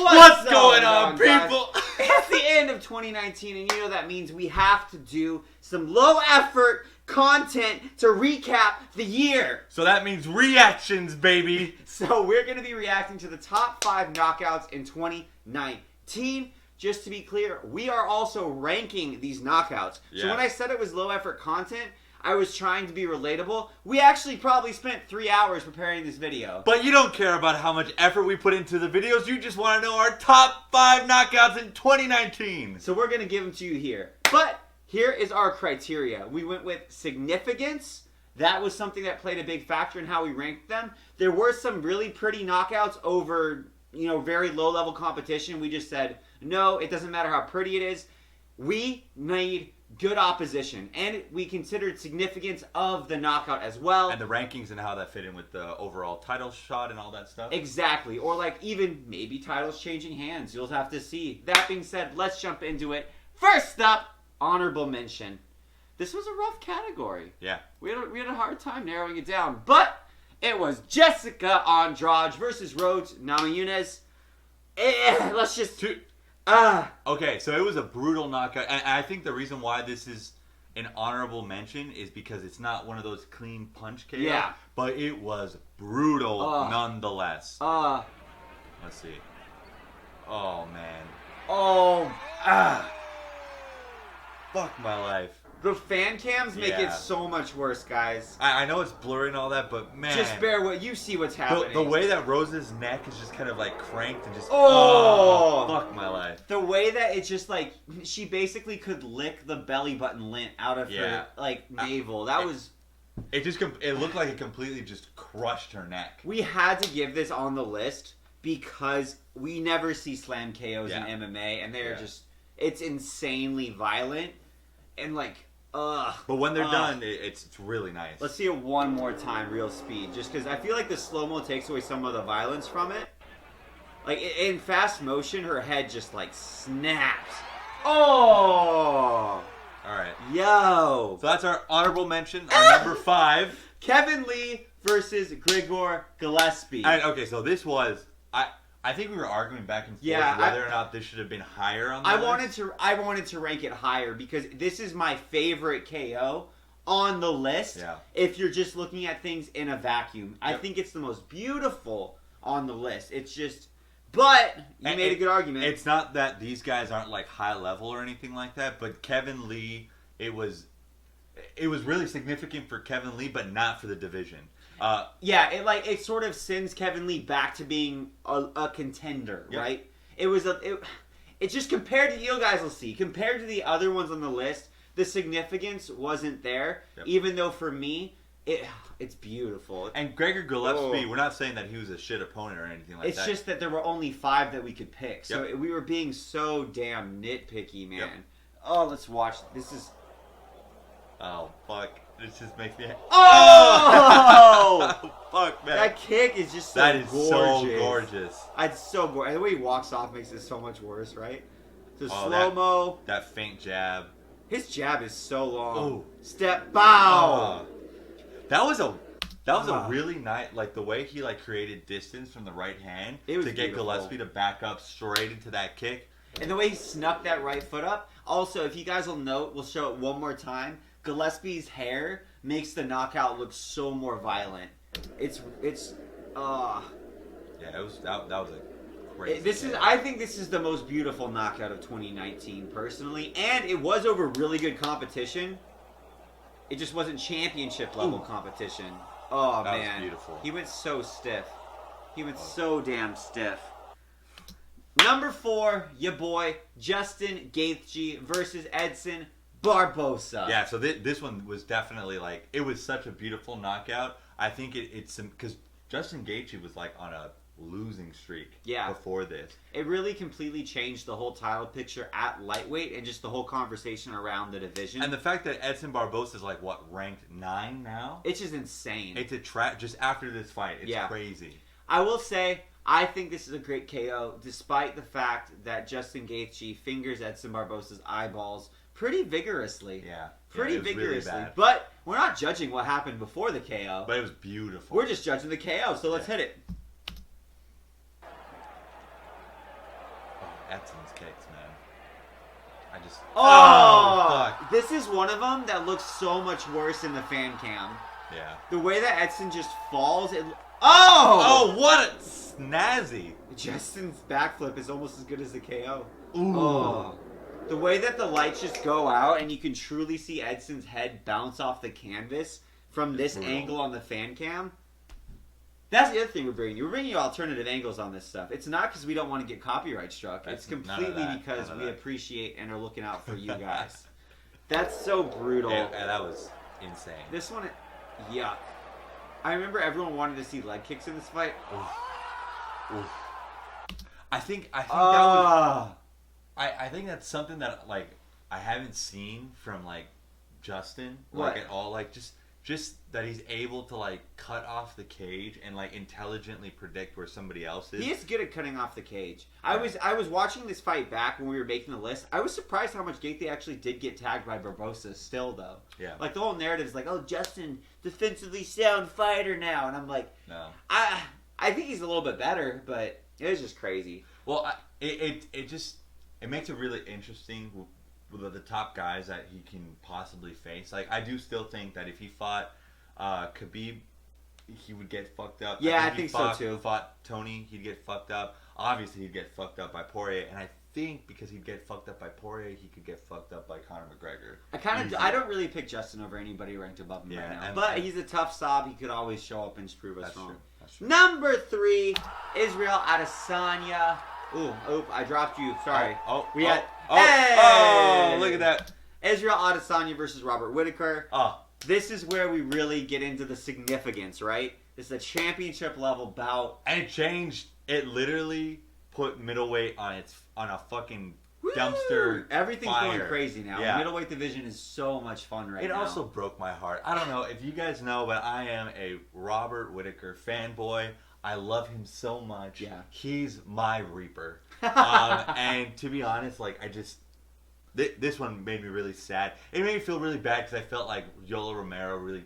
What's going on, people? It's the end of 2019, and you know that means we have to do some low-effort content to recap the year. So that means reactions, baby. So we're going to be reacting to the top 5 knockouts in 2019. Just to be clear, we are also ranking these knockouts. Yeah. So when I said it was low-effort content, I was trying to be relatable. We actually probably spent 3 hours preparing this video. But you don't care about how much effort we put into the videos. You just want to know our top 5 knockouts in 2019. So we're going to give them to you here. But here is our criteria. We went with significance. That was something that played a big factor in how we ranked them. There were some really pretty knockouts over, very low-level competition. We just said, no, it doesn't matter how pretty it is. We need good opposition, and we considered significance of the knockout as well, and the rankings and how that fit in with the overall title shot and all that stuff. Exactly, or even maybe titles changing hands. You'll have to see. That being said, let's jump into it. First up, honorable mention. This was a rough category. Yeah, we had a hard time narrowing it down, but it was Jessica Andrade versus Rhodes Namajunas. Let's just. Okay, so it was a brutal knockout, and I think the reason why this is an honorable mention is because it's not one of those clean punch KO. Yeah. But it was brutal nonetheless. Let's see. Oh, man. Fuck my life. The fan cams make it so much worse, guys. I know it's blurry and all that, but man. Just bear with you see what's happening. The way that Rose's neck is just kind of cranked and just fuck my life. The way that it's just she basically could lick the belly button lint out of her navel. That was it looked like it completely just crushed her neck. We had to give this on the list because we never see slam KOs in MMA, and they're just it's insanely violent and but when they're done, it's really nice. Let's see it one more time, real speed. Just because I feel like the slow-mo takes away some of the violence from it. In fast motion, her head just, snaps. Oh! Alright. Yo! So that's our honorable mention. Our number 5. Kevin Lee versus Grigor Gillespie. Okay, so this was... I think we were arguing back and forth whether or not this should have been higher on the list. I wanted to rank it higher because this is my favorite KO on the list. Yeah. If you're just looking at things in a vacuum, I think it's the most beautiful on the list. It's just, but you made a good argument. It's not that these guys aren't high level or anything like that, but Kevin Lee, it was really significant for Kevin Lee, but not for the division. It sort of sends Kevin Lee back to being a contender, right? It's just compared to you guys will see, compared to the other ones on the list, the significance wasn't there. Yep. Even though for me, it's beautiful. And Grigor Gillespie, we're not saying that he was a shit opponent or anything like that. It's just that there were only 5 that we could pick, so we were being so damn nitpicky, man. Yep. Oh, let's watch. This is. Oh fuck. This just makes me... Oh! Fuck, man. That kick is just so gorgeous. That is gorgeous. so gorgeous. It's so gorgeous. And the way he walks off makes it so much worse, right? The slow-mo. That faint jab. His jab is so long. Oh. Step bow. That was a really nice... the way he, created distance from the right hand to get Gillespie to back up straight into that kick. And the way he snuck that right foot up. Also, if you guys will note, we'll show it one more time. Gillespie's hair makes the knockout look so more violent. Yeah, that was a crazy. I think this is the most beautiful knockout of 2019, personally, and it was over really good competition. It just wasn't championship level competition. Oh man, that was beautiful. He went so stiff. He went so damn stiff. Number 4, your boy Justin Gaethje versus Edson Barbosa. Yeah, so this one was definitely it was such a beautiful knockout. I think it's because Justin Gaethje was on a losing streak before this. It really completely changed the whole title picture at lightweight and just the whole conversation around the division. And the fact that Edson Barbosa is ranked 9 now? It's just insane. It's just after this fight. It's crazy. I will say, I think this is a great KO, despite the fact that Justin Gaethje fingers Edson Barbosa's eyeballs pretty vigorously. Yeah. Pretty it was vigorously. Really bad. But we're not judging what happened before the KO. But it was beautiful. We're just judging the KO, so let's hit it. Edson's kicks, man. I just... fuck. This is one of them that looks so much worse in the fan cam. Yeah. The way that Edson just falls... Oh, what a snazzy. Justin's backflip is almost as good as the KO. Ooh. Oh. The way that the lights just go out and you can truly see Edson's head bounce off the canvas from this angle on the fan cam. That's the other thing we're bringing you. We're bringing you alternative angles on this stuff. It's not because we don't want to get copyright struck. It's completely because we appreciate and are looking out for you guys. That's so brutal. Yeah, that was insane. This one, yuck. I remember everyone wanted to see leg kicks in this fight. Oof. Oof. I think that was... I think that's something that, like, I haven't seen from, like, Justin. Like, at all. Like, just that he's able to, like, cut off the cage and, like, intelligently predict where somebody else is. He is good at cutting off the cage. I was watching this fight back when we were making the list. I was surprised how much Gaethje actually did get tagged by Barbosa still, though. Yeah. Like, the whole narrative is like, oh, Justin, defensively sound fighter now. And I'm like, no. I think he's a little bit better, but it was just crazy. Well, it makes it really interesting with the top guys that he can possibly face. Like, I do still think that if he fought Khabib, he would get fucked up. Yeah, I think so too. Fought Tony, he'd get fucked up. Obviously, he'd get fucked up by Poirier, and I think because he'd get fucked up by Poirier, he could get fucked up by Conor McGregor. I don't really pick Justin over anybody ranked above him right now. But he's a tough sob. He could always show up and prove us wrong. That's true. Number 3, Israel Adesanya. Ooh, I dropped you. Sorry. Look at that. Israel Adesanya versus Robert Whittaker. Oh. This is where we really get into the significance, right? This is a championship level bout. And it changed. It literally put middleweight on a fucking dumpster. Everything's fire. Going crazy now. Yeah. The middleweight division is so much fun right now. It also broke my heart. I don't know if you guys know, but I am a Robert Whittaker fanboy. I love him so much. Yeah. He's my Reaper. And to be honest, like, this one made me really sad. It made me feel really bad because I felt like Yoel Romero really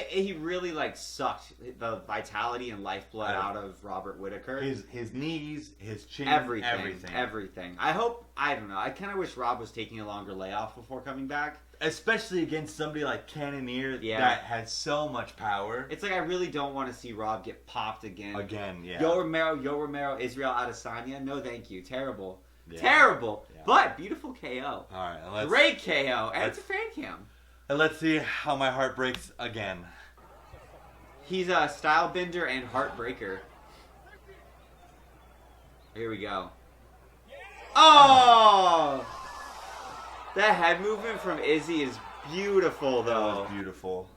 he really, like, sucked the vitality and lifeblood out of Robert Whittaker. His knees, his chin, everything. I don't know. I kind of wish Rob was taking a longer layoff before coming back. Especially against somebody like Cannonier that has so much power. It's like I really don't want to see Rob get popped again. Yeah. Yoel Romero, Israel Adesanya. No, thank you. Terrible. Yeah. Terrible. Yeah. But beautiful KO. All right. Great KO. And it's a fan cam. And let's see how my heart breaks again. He's a style bender and heartbreaker. Here we go. Oh! That head movement from Izzy is beautiful, though. That was beautiful.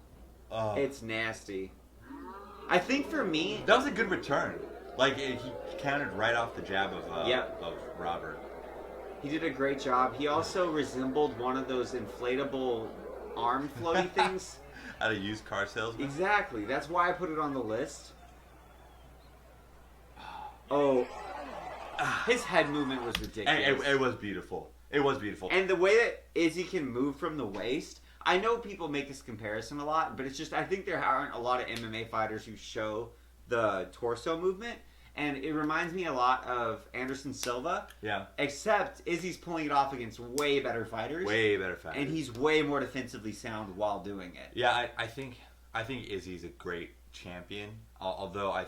Oh. It's nasty. I think for me... That was a good return. Like, he countered right off the jab of Robert. He did a great job. He also resembled one of those inflatable arm floaty things. At a used car salesman? Exactly. That's why I put it on the list. Oh. His head movement was ridiculous. It was beautiful. It was beautiful. And the way that Izzy can move from the waist, I know people make this comparison a lot, but it's just, I think there aren't a lot of MMA fighters who show the torso movement. And it reminds me a lot of Anderson Silva. Yeah. Except Izzy's pulling it off against way better fighters. And he's way more defensively sound while doing it. Yeah, I think Izzy's a great champion. Although I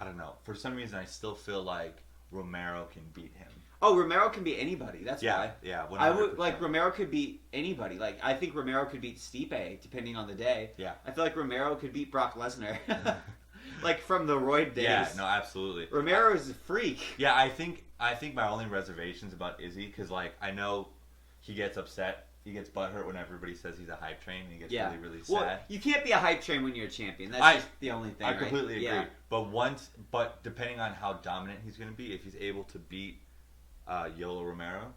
don't know. For some reason, I still feel like Romero can beat him. Oh, Romero can beat anybody. That's why. Yeah, 100%. I would Romero could beat anybody. Like, I think Romero could beat Stipe, depending on the day. Yeah. I feel like Romero could beat Brock Lesnar. Like from the Royd days. Yeah, no, absolutely. Romero is a freak. Yeah, I think my only reservations about Izzy, because like I know he gets upset, he gets butthurt when everybody says he's a hype train, and he gets really, really sad. Well, you can't be a hype train when you're a champion. That's just the only thing. I completely agree. Yeah. But depending on how dominant he's going to be, if he's able to beat Yoel Romero,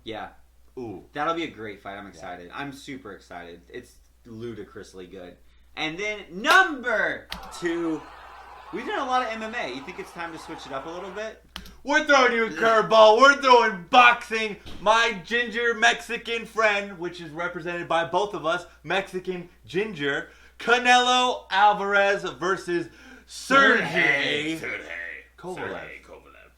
ooh, that'll be a great fight. I'm excited. Yeah. I'm super excited. It's ludicrously good. And then number 2. We've done a lot of MMA. You think it's time to switch it up a little bit? We're throwing you a curveball. We're throwing boxing. My ginger Mexican friend, which is represented by both of us, Mexican Ginger, Canelo Alvarez versus Sergey Kovalev.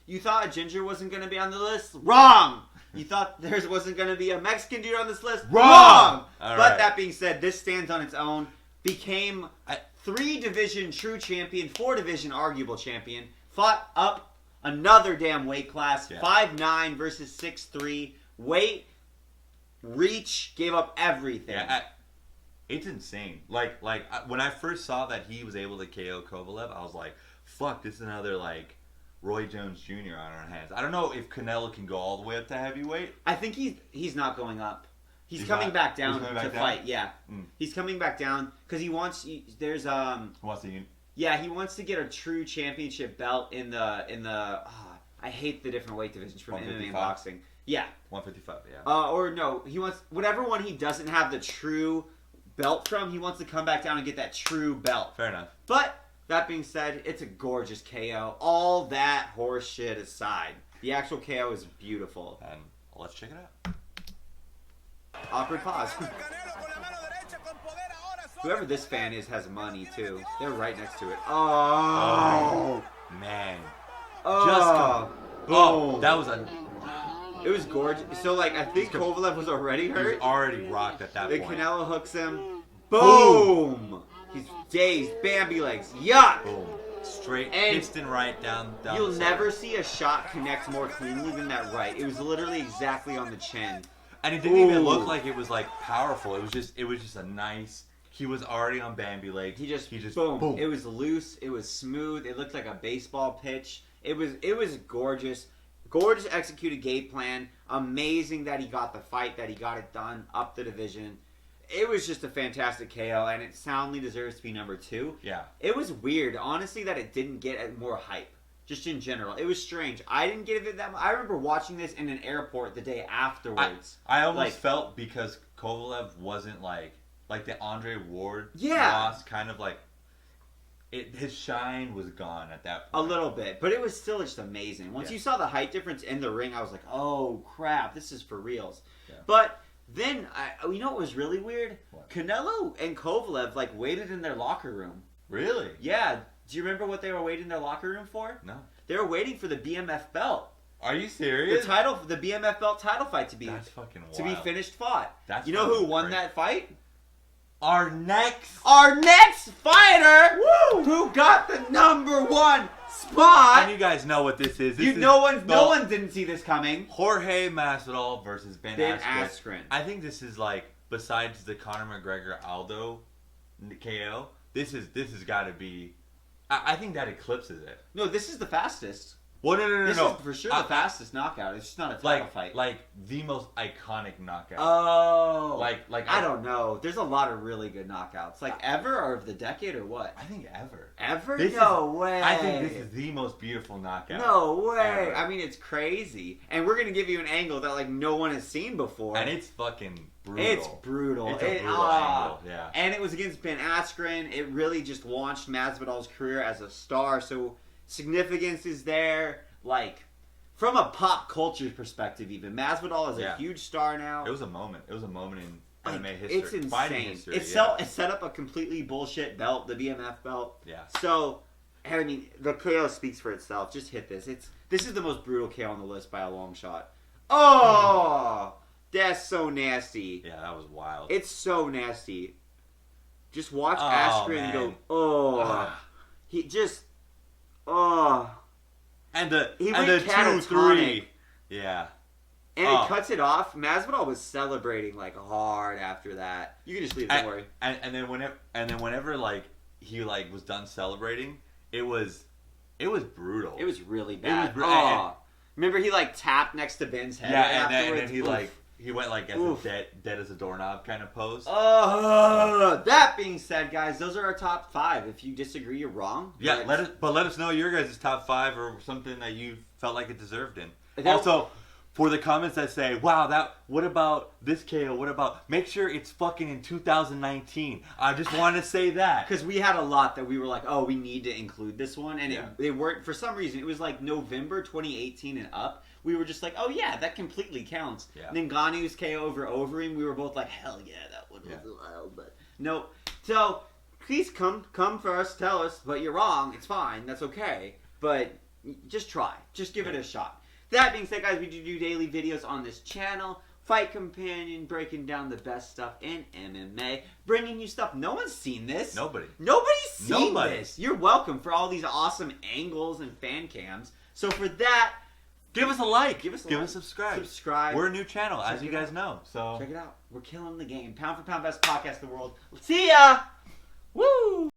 You thought a ginger wasn't going to be on the list? Wrong! You thought there wasn't going to be a Mexican dude on this list? Wrong! But that being said, this stands on its own. Became a 3-division true champion, 4-division arguable champion. Fought up another damn weight class. 5'9" versus 6'3". Weight, reach, gave up everything. Yeah, it's insane. Like when I first saw that he was able to KO Kovalev, I was like, fuck, this is another, like, Roy Jones Jr. on our hands. I don't know if Canelo can go all the way up to heavyweight. I think he's not going up. He's coming back down to fight. Yeah, he's coming back down because he wants. There's he wants to get a true championship belt in the. I hate the different weight divisions from MMA and boxing. Yeah, 155. Yeah. Or no, he wants whatever one he doesn't have the true belt from. He wants to come back down and get that true belt. Fair enough. But that being said, it's a gorgeous KO. All that horse shit aside, the actual KO is beautiful. And let's check it out. Awkward pause. Whoever this fan is has money too. They're right next to it. Oh man. Oh, boom. That was It was gorgeous. So like I think Kovalev was already hurt. He was already rocked at that point. Canelo hooks him. Boom. He's dazed. Bambi legs. Yuck. Boom. Straight piston right down. You'll never see a shot connect more cleanly than that right. It was literally exactly on the chin. And it didn't even look like it was like powerful. It was just a nice. He was already on Bambi legs. He just boom. It was loose. It was smooth. It looked like a baseball pitch. It was gorgeous. Gorgeous executed game plan. Amazing that he got the fight. That he got it done up the division. It was just a fantastic KO, and it soundly deserves to be number 2. Yeah. It was weird, honestly, that it didn't get more hype. Just in general. It was strange. I didn't give it that much. I remember watching this in an airport the day afterwards. I almost felt because Kovalev wasn't like the Andre Ward loss, kind of like his shine was gone at that point. A little bit, but it was still just amazing. Once you saw the height difference in the ring, I was like, oh crap, this is for reals. Yeah. But then, you know what was really weird? What? Canelo and Kovalev waited in their locker room. Really? Yeah. Do you remember what they were waiting in their locker room for? No. They were waiting for the BMF belt. Are you serious? The BMF belt title fight to be finished fought. You know who won that fight? Our next fighter, who got the number 1 spot. And you guys know what this is. No one didn't see this coming. Jorge Masvidal versus Ben Askren. I think this is besides the Conor McGregor Aldo KO, this has got to be. I think that eclipses it. No, this is the fastest. Well, no. This is for sure the fastest knockout. It's just not a title fight. Like the most iconic knockout. Oh. Like I don't know. There's a lot of really good knockouts. Ever or of the decade or what? I think ever. Ever? No way. I think this is the most beautiful knockout. No way. Ever. I mean, it's crazy. And we're going to give you an angle that no one has seen before. And it's fucking brutal. It's brutal. It's a brutal angle. Yeah. And it was against Ben Askren. It really just launched Masvidal's career as a star. So significance is there. From a pop culture perspective, even Masvidal is a huge star now. It was a moment. It was a moment in MMA history. It's insane. Fighting history. It set up a completely bullshit belt, the BMF belt. Yeah. So, I mean, the KO speaks for itself. Just hit this. This is the most brutal KO on the list by a long shot. Oh, that's so nasty. Yeah, that was wild. It's so nasty. Just watch Askren go. Oh, he just. Oh. And the 2-3. Yeah. And it cuts it off. Masvidal was celebrating hard after that. You can just leave. Don't worry. And then whenever he was done celebrating, it was brutal. It was really bad. Remember he tapped next to Ben's head. Yeah, and then he went as dead as a doorknob kind of pose. That being said, guys, those are our top 5. If you disagree, you're wrong. Yeah, let us know your guys' top 5 or something that you felt like it deserved in. Also, for the comments that say, wow, what about this KO? What about, make sure it's fucking in 2019. I just want to say that. Because we had a lot that we were like, we need to include this one. And they weren't, for some reason, it was November 2018 and up. We were just like, oh yeah, that completely counts. Yeah. And then Ngannou's KO over Overeem, we were both like, hell yeah, that one was wild. But no. So, please come for us, tell us, but you're wrong. It's fine. That's okay. But just try. Just give it a shot. That being said, guys, we do daily videos on this channel. Fight Companion, breaking down the best stuff in MMA. Bringing you stuff. No one's seen this. Nobody's seen this. You're welcome for all these awesome angles and fan cams. So for that, give us a like. Give us a subscribe. We're a new channel, as you guys know. So check it out. We're killing the game. Pound for pound, best podcast in the world. See ya! Woo!